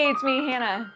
Hey, it's me, Hannah.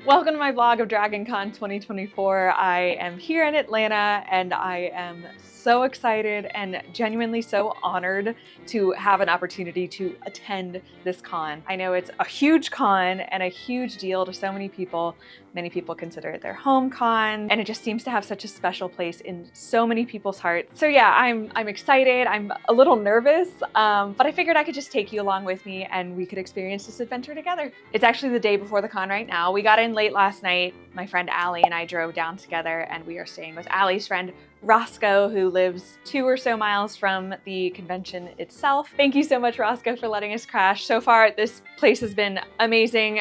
Welcome to my vlog of DragonCon 2024. I am here in Atlanta and I am so excited and genuinely so honored to have an opportunity to attend this con. I know it's a huge con and a huge deal to so many people. Many people consider it their home con, and it just seems to have such a special place in so many people's hearts. So yeah, I'm excited. I'm a little nervous, but I figured I could just take you along with me and we could experience this adventure together. It's actually the day before the con right now. We got in late last night. My friend Allie and I drove down together and we are staying with Allie's friend Roscoe, who lives 2 or so miles from the convention itself. Thank you so much, Roscoe, for letting us crash. So far, this place has been amazing.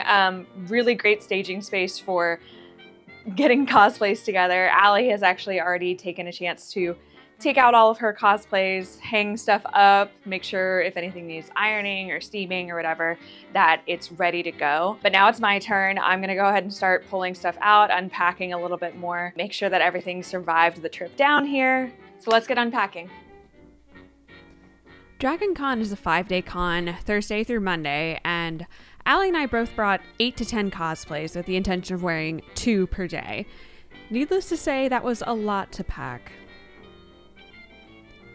Really great staging space for getting cosplays together. Allie has actually already taken a chance to take out all of her cosplays, hang stuff up, make sure if anything needs ironing or steaming or whatever, that it's ready to go. But now it's my turn. I'm gonna go ahead and start pulling stuff out, unpacking a little bit more, make sure that everything survived the trip down here. So let's get unpacking. DragonCon is a 5-day con, Thursday through Monday, and Allie and I both brought 8 to 10 cosplays with the intention of wearing 2 per day. Needless to say, that was a lot to pack.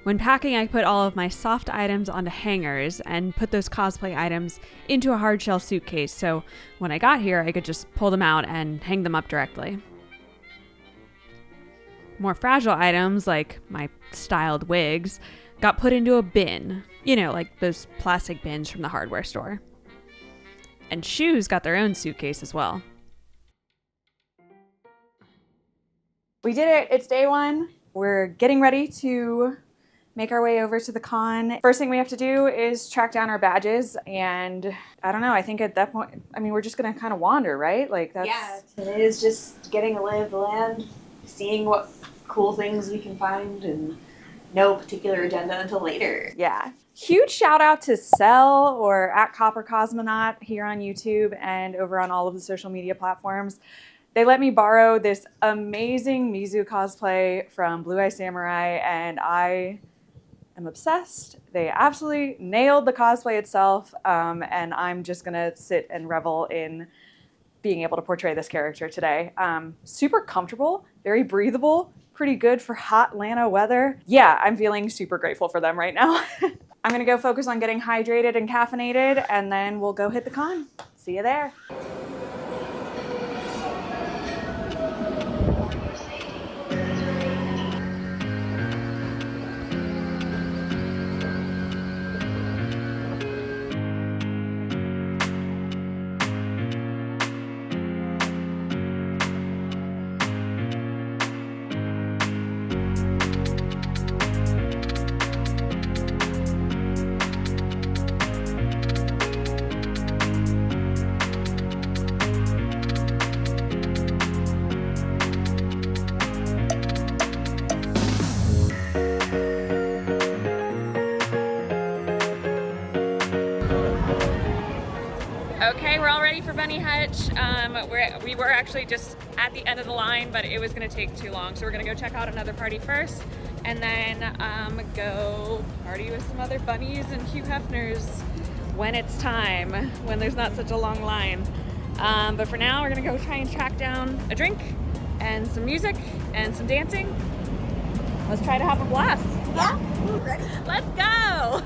When packing, I put all of my soft items onto hangers and put those cosplay items into a hard shell suitcase, so when I got here, I could just pull them out and hang them up directly. More fragile items, like my styled wigs, got put into a bin. You know, like those plastic bins from the hardware store. And shoes got their own suitcase as well. We did it. It's day 1. We're getting ready to make our way over to the con. First thing we have to do is track down our badges, and I don't know, I think at that point, I mean, we're just gonna kind of wander, right? Like that's... Yeah, today is just getting a lay of the land, seeing what cool things we can find, and no particular agenda until later. Yeah. Huge shout out to Cell or at Copper Cosmonaut here on YouTube and over on all of the social media platforms. They let me borrow this amazing Mizu cosplay from Blue Eye Samurai, and I am obsessed. They absolutely nailed the cosplay itself, and I'm just gonna sit and revel in being able to portray this character today. Super comfortable, very breathable, pretty good for hot Atlanta weather. Yeah, I'm feeling super grateful for them right now. I'm gonna go focus on getting hydrated and caffeinated, and then we'll go hit the con. See you there. Okay, we're all ready for Bunny Hutch. We were actually just at the end of the line, but it was gonna take too long. So we're gonna go check out another party first, and then go party with some other bunnies and Hugh Hefners when it's time, when there's not such a long line. But for now, we're gonna go try and track down a drink and some music and some dancing. Let's try to have a blast. Yeah, ready? Let's go!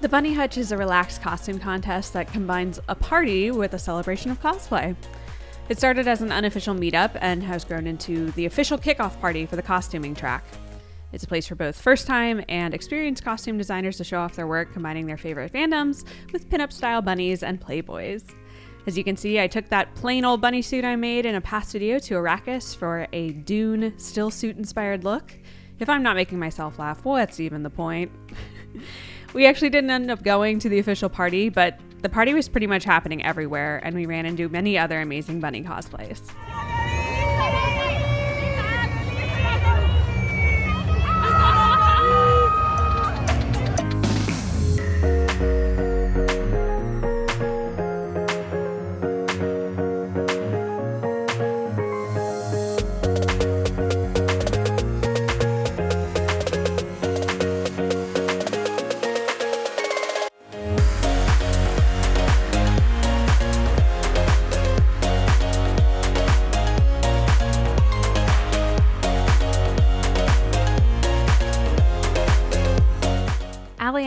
The Bunny Hutch is a relaxed costume contest that combines a party with a celebration of cosplay. It started as an unofficial meetup and has grown into the official kickoff party for the costuming track. It's a place for both first-time and experienced costume designers to show off their work, combining their favorite fandoms with pinup-style bunnies and playboys. As you can see, I took that plain old bunny suit I made in a past video to Arrakis for a Dune still suit-inspired look. If I'm not making myself laugh, what's even the point? We actually didn't end up going to the official party, but the party was pretty much happening everywhere, and we ran into many other amazing bunny cosplays.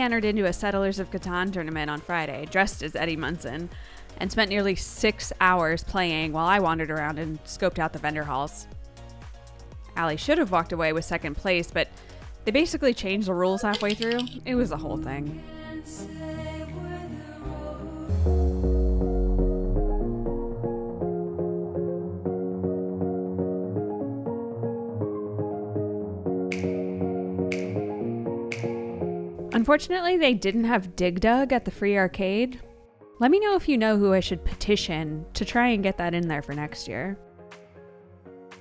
entered into a Settlers of Catan tournament on Friday, dressed as Eddie Munson, and spent nearly 6 hours playing while I wandered around and scoped out the vendor halls. Allie should have walked away with second place, but they basically changed the rules halfway through. It was a whole thing. Unfortunately, they didn't have Dig Dug at the free arcade. Let me know if you know who I should petition to try and get that in there for next year.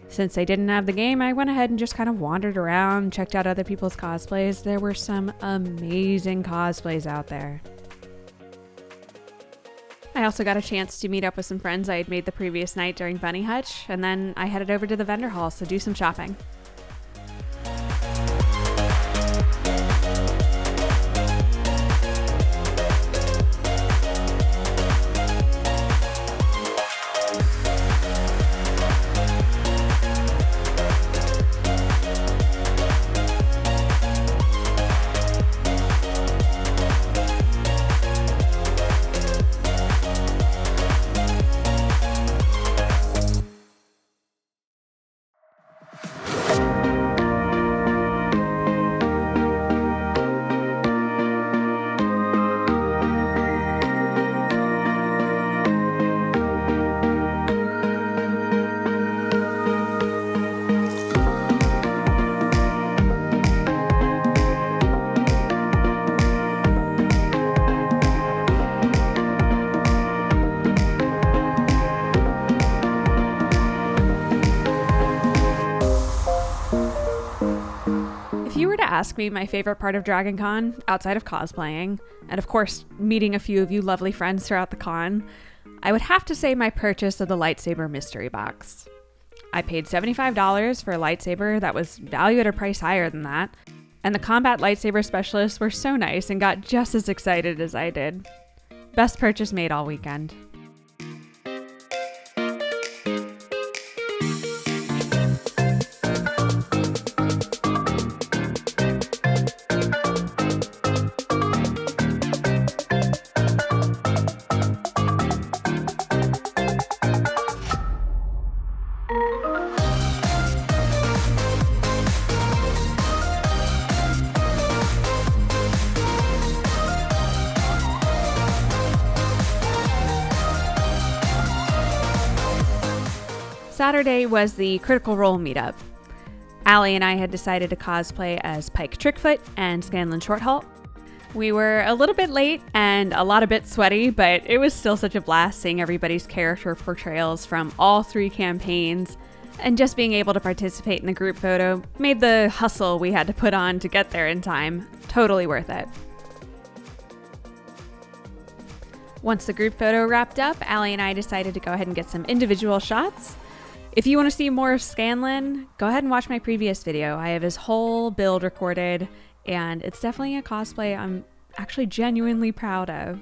Since they didn't have the game, I went ahead and just kind of wandered around, checked out other people's cosplays. There were some amazing cosplays out there. I also got a chance to meet up with some friends I had made the previous night during Bunny Hutch, and then I headed over to the vendor halls to do some shopping. Ask me my favorite part of Dragon Con, outside of cosplaying, and of course meeting a few of you lovely friends throughout the con, I would have to say my purchase of the Lightsaber mystery box. I paid $75 for a lightsaber that was valued at a price higher than that, and the combat lightsaber specialists were so nice and got just as excited as I did. Best purchase made all weekend. Saturday was the Critical Role meetup. Allie and I had decided to cosplay as Pike Trickfoot and Scanlan Shorthalt. We were a little bit late and a lot of bit sweaty, but it was still such a blast seeing everybody's character portrayals from all 3 campaigns, and just being able to participate in the group photo made the hustle we had to put on to get there in time totally worth it. Once the group photo wrapped up, Allie and I decided to go ahead and get some individual shots. If you want to see more of Scanlan, go ahead and watch my previous video. I have his whole build recorded, and it's definitely a cosplay I'm actually genuinely proud of.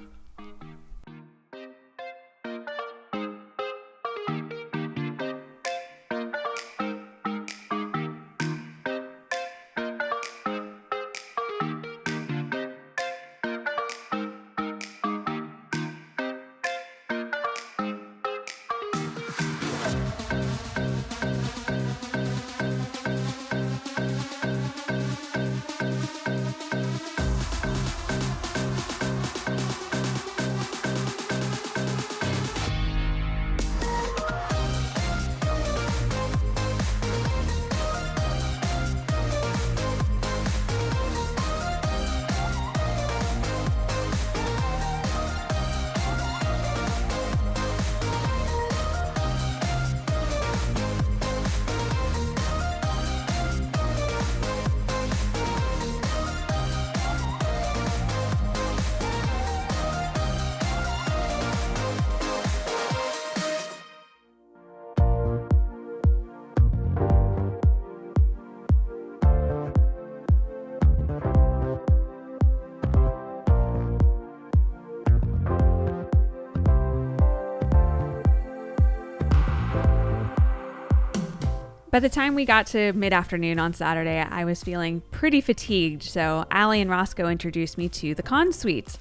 By the time we got to mid-afternoon on Saturday, I was feeling pretty fatigued, so Allie and Roscoe introduced me to the con suite.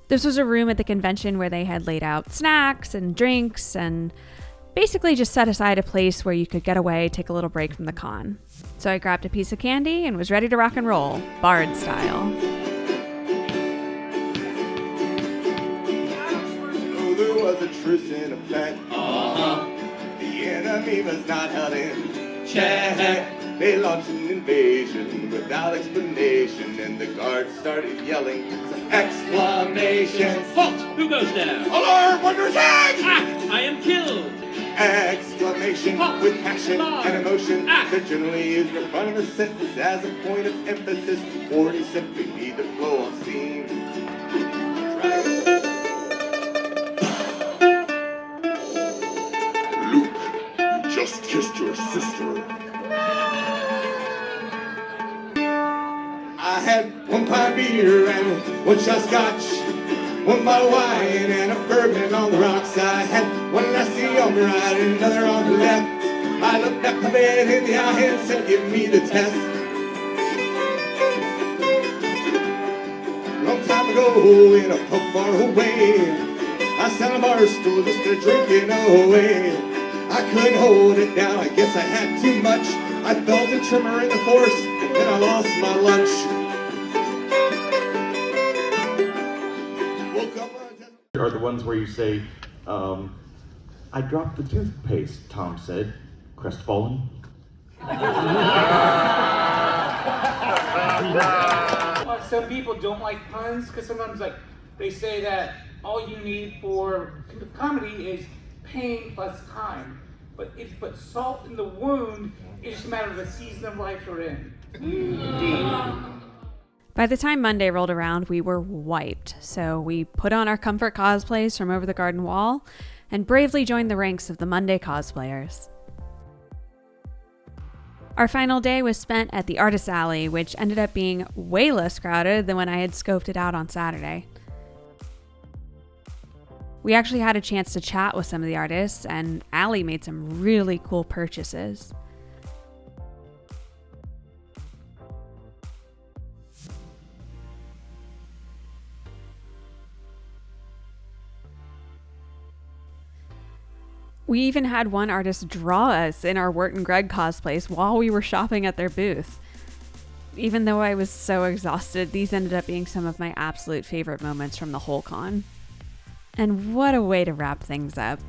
This was a room at the convention where they had laid out snacks and drinks and basically just set aside a place where you could get away, take a little break from the con. So I grabbed a piece of candy and was ready to rock and roll, Bard style. Oh, there was a truce in effect. The enemy was not held in check. They launched an invasion without explanation, and the guards started yelling some exclamations. Halt! Who goes down? Alarm! Under attack! I am killed! Exclamation Halt! with passion Alarm! and emotion. Ah! That generally used in front of a sentence as a point of emphasis, or you simply need to blow on steam. Luke, you just kissed your sister. I had one pint beer and one shot scotch, one bottle of wine and a bourbon on the rocks. I had one lassie on the right and another on the left. I looked at the man in the eye and said, give me the test. Long time ago in a pub far away, I sat on a bar stool just a drinking away. I couldn't hold it down, I guess I had too much. I felt a tremor in the force, and then I lost my lunch. Woke up Are the ones where you say, I dropped the toothpaste, Tom said, crestfallen. Some people don't like puns because sometimes they say that all you need for comedy is pain plus time. But if you put salt in the wound, it's just a matter of the season of life you're in. By the time Monday rolled around, we were wiped, so we put on our comfort cosplays from over the garden wall and bravely joined the ranks of the Monday cosplayers. Our final day was spent at the Artist Alley, which ended up being way less crowded than when I had scoped it out on Saturday. We actually had a chance to chat with some of the artists, and Allie made some really cool purchases. We even had one artist draw us in our Wirt and Greg cosplays while we were shopping at their booth. Even though I was so exhausted, these ended up being some of my absolute favorite moments from the whole con. And what a way to wrap things up.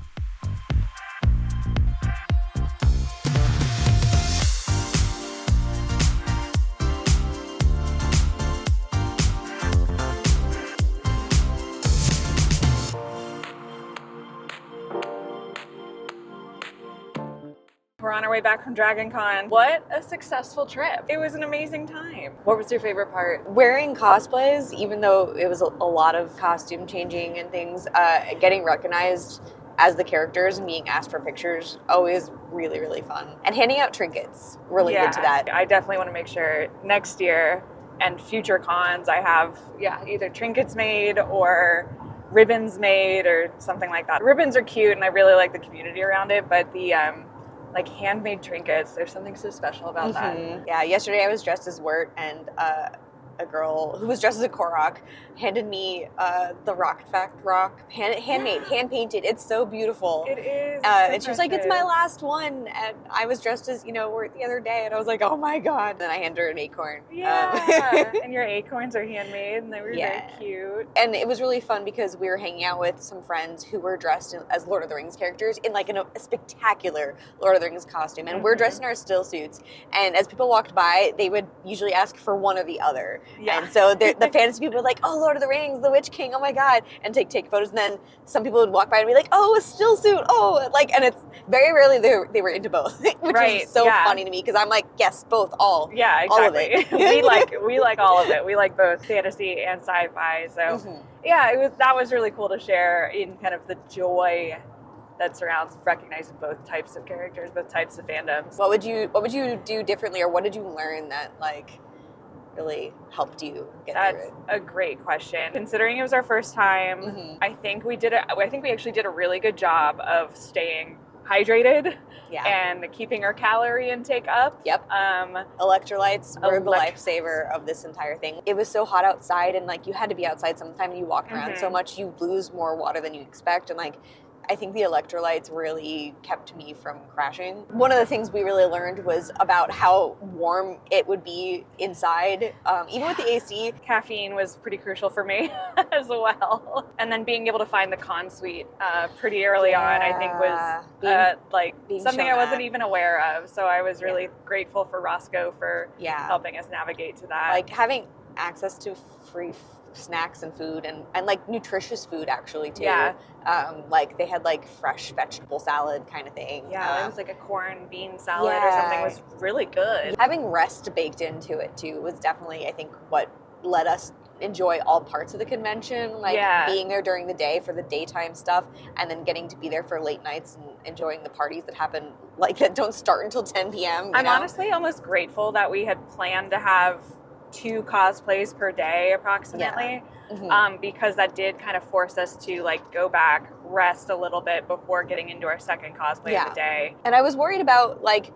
We're on our way back from Dragon Con. What a successful trip. It was an amazing time. What was your favorite part? Wearing cosplays, even though it was a lot of costume changing and things, getting recognized as the characters and being asked for pictures, always really, really fun. And handing out trinkets related to that. I definitely want to make sure next year and future cons I have either trinkets made or ribbons made or something like that. Ribbons are cute and I really like the community around it, but the like handmade trinkets, there's something so special about that. Yeah, yesterday I was dressed as Wirt, and a girl who was dressed as a Korok handed me the Rock Fact rock, handmade, hand painted. It's so beautiful. It is. And she was like, "It's my last one." And I was dressed as Wirt the other day, and I was like, "Oh my god!" Then I handed her an acorn. Yeah, and your acorns are handmade, and they were very cute. And it was really fun because we were hanging out with some friends who were dressed as Lord of the Rings characters in like a spectacular Lord of the Rings costume, and we're dressed in our still suits. And as people walked by, they would usually ask for one or the other. Yeah. And so the fantasy people were like, "Oh, Lord of the Rings, the Witch King, oh my god," and take photos. And then some people would walk by and be like, "Oh, a still suit, oh," and it's very rarely they were into both, which is so funny to me because I'm like, yes, both, all. Yeah, exactly. All of it. we like all of it. We like both fantasy and sci-fi. So that was really cool to share in kind of the joy that surrounds recognizing both types of characters, both types of fandoms. What would you do differently, or what did you learn that really helped you get through it? That's a great question. Considering it was our first time, I think we actually did a really good job of staying hydrated Yeah. and keeping our calorie intake up. Yep. Um, Electrolytes were the Electrolytes. lifesaver of this entire thing. It was so hot outside, and like you had to be outside sometime, and you walked around so much, you lose more water than you expect, and like I think the electrolytes really kept me from crashing. One of the things we really learned was about how warm it would be inside, even with the AC. caffeine was pretty crucial for me as well. And then being able to find the con suite pretty early on, I think was Being something shown I wasn't that. even aware of. So I was really grateful for Roscoe for Yeah. helping us navigate to that. Like having access to free snacks and food and like nutritious food actually too. Yeah. Like they had like fresh vegetable salad kind of thing. it was like a corn bean salad or something. It was really good. Having rest baked into it too was definitely, I think, what let us enjoy all parts of the convention, like being there during the day for the daytime stuff, and then getting to be there for late nights and enjoying the parties that happen, like that don't start until 10 p.m. I'm honestly almost grateful that we had planned to have 2 cosplays per day approximately, because that did kind of force us to like go back, rest a little bit before getting into our second cosplay of the day. And I was worried about like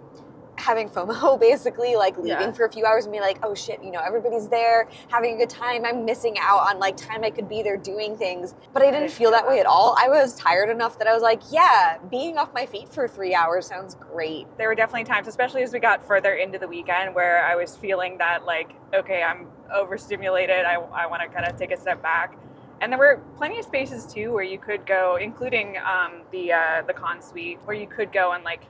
having FOMO, basically, like leaving for a few hours and be like, oh shit, you know, everybody's there having a good time. I'm missing out on like time I could be there doing things. But I didn't feel that way at all. I was tired enough that I was like, yeah, being off my feet for 3 hours sounds great. There were definitely times, especially as we got further into the weekend, where I was feeling that like, okay, I'm overstimulated. I want to kind of take a step back. And there were plenty of spaces too where you could go, including the con suite, where you could go and like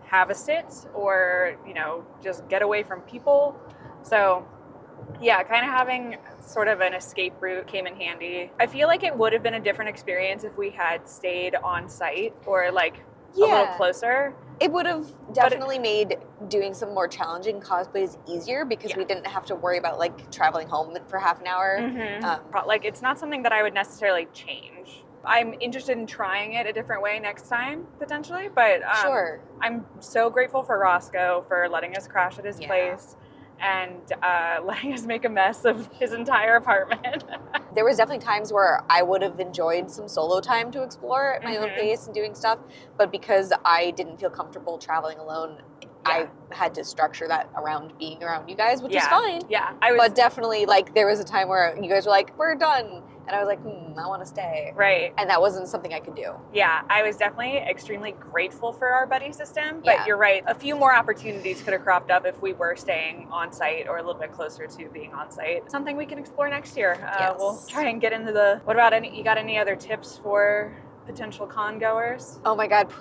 have a sit or, you know, just get away from people. So yeah, kind of having sort of an escape route came in handy. I feel like it would have been a different experience if we had stayed on site or like a little closer. It would have definitely made doing some more challenging cosplays easier because we didn't have to worry about like traveling home for half an hour. Like it's not something that I would necessarily change. I'm interested in trying it a different way next time, potentially, but I'm so grateful for Roscoe for letting us crash at his place and letting us make a mess of his entire apartment. There was definitely times where I would have enjoyed some solo time to explore at my own pace and doing stuff, but because I didn't feel comfortable traveling alone, I had to structure that around being around you guys, which is fine. But definitely, like, there was a time where you guys were like, we're done. And I was like, I want to stay. Right. And that wasn't something I could do. Yeah, I was definitely extremely grateful for our buddy system, but you're right. A few more opportunities could have cropped up if we were staying on site or a little bit closer to being on site. Something we can explore next year. We'll try and get into the, what about you got any other tips for potential con goers? Oh my God,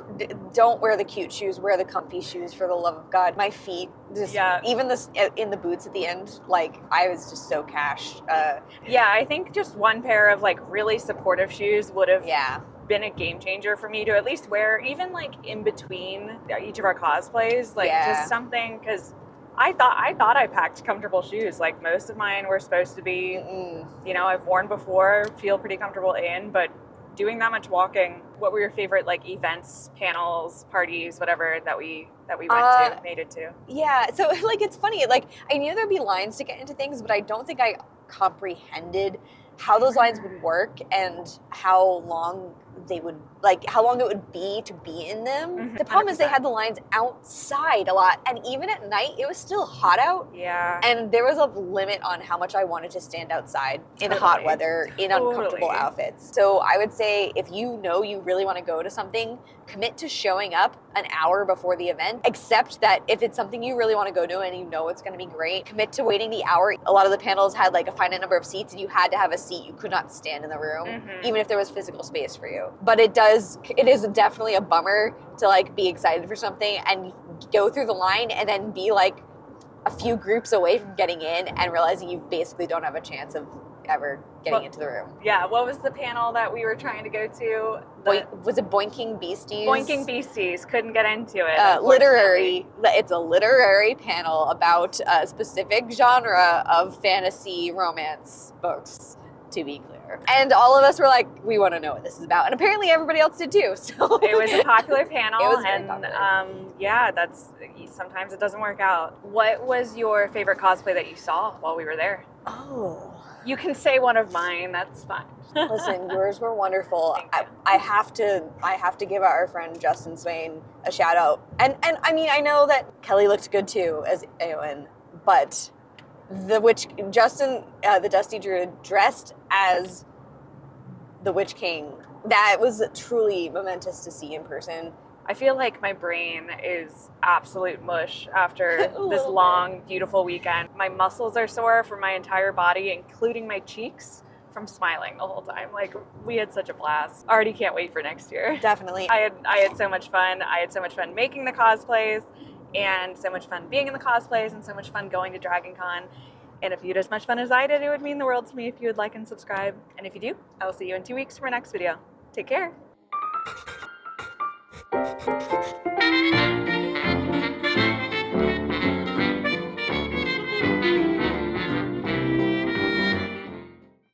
don't wear the cute shoes, wear the comfy shoes for the love of God. My feet, just even this in the boots at the end, like I was just so cash. I think just one pair of like really supportive shoes would have been a game changer for me to at least wear, even like in between each of our cosplays, like just something, because I thought I packed comfortable shoes. Like most of mine were supposed to be, you know, I've worn before, feel pretty comfortable in, but doing that much walking, what were your favorite like events, panels, parties, whatever that we made it to? Yeah, so like it's funny, like I knew there'd be lines to get into things, but I don't think I comprehended how those lines would work and how long they would, like how long it would be to be in them. The problem is they had the lines outside a lot, and even at night it was still hot out. And there was a limit on how much I wanted to stand outside in hot weather in uncomfortable outfits. So I would say if you know you really want to go to something, commit to showing up an hour before the event, except that if it's something you really want to go to and you know it's going to be great, commit to waiting the hour. A lot of the panels had like a finite number of seats and you had to have a seat. You could not stand in the room, even if there was physical space for you. But it is definitely a bummer to like be excited for something and go through the line and then be like a few groups away from getting in and realizing you basically don't have a chance of ever getting into the room. Yeah, what was the panel that we were trying to go to? Was it Boinking Beasties? Boinking Beasties, couldn't get into it. Literary. It's a literary panel about a specific genre of fantasy romance books, to be clear. And all of us were like, we want to know what this is about. And apparently everybody else did too. So it was a popular panel. It was very popular. That's sometimes it doesn't work out. What was your favorite cosplay that you saw while we were there? Oh. You can say one of mine. That's fine. Listen, yours were wonderful. Thank you. I have to give our friend Justin Swain a shout out. And I mean, I know that Kelly looked good too as Eowyn, but the Dusty Druid dressed as the Witch King, that was truly momentous to see in person. I feel like my brain is absolute mush after this little long, beautiful weekend. My muscles are sore from my entire body, including my cheeks, from smiling the whole time. Like, we had such a blast. Already can't wait for next year. Definitely. I had so much fun. I had so much fun making the cosplays, and so much fun being in the cosplays, and so much fun going to Dragon Con. And if you had as much fun as I did, it would mean the world to me if you would like and subscribe. And if you do, I will see you in 2 weeks for my next video. Take care.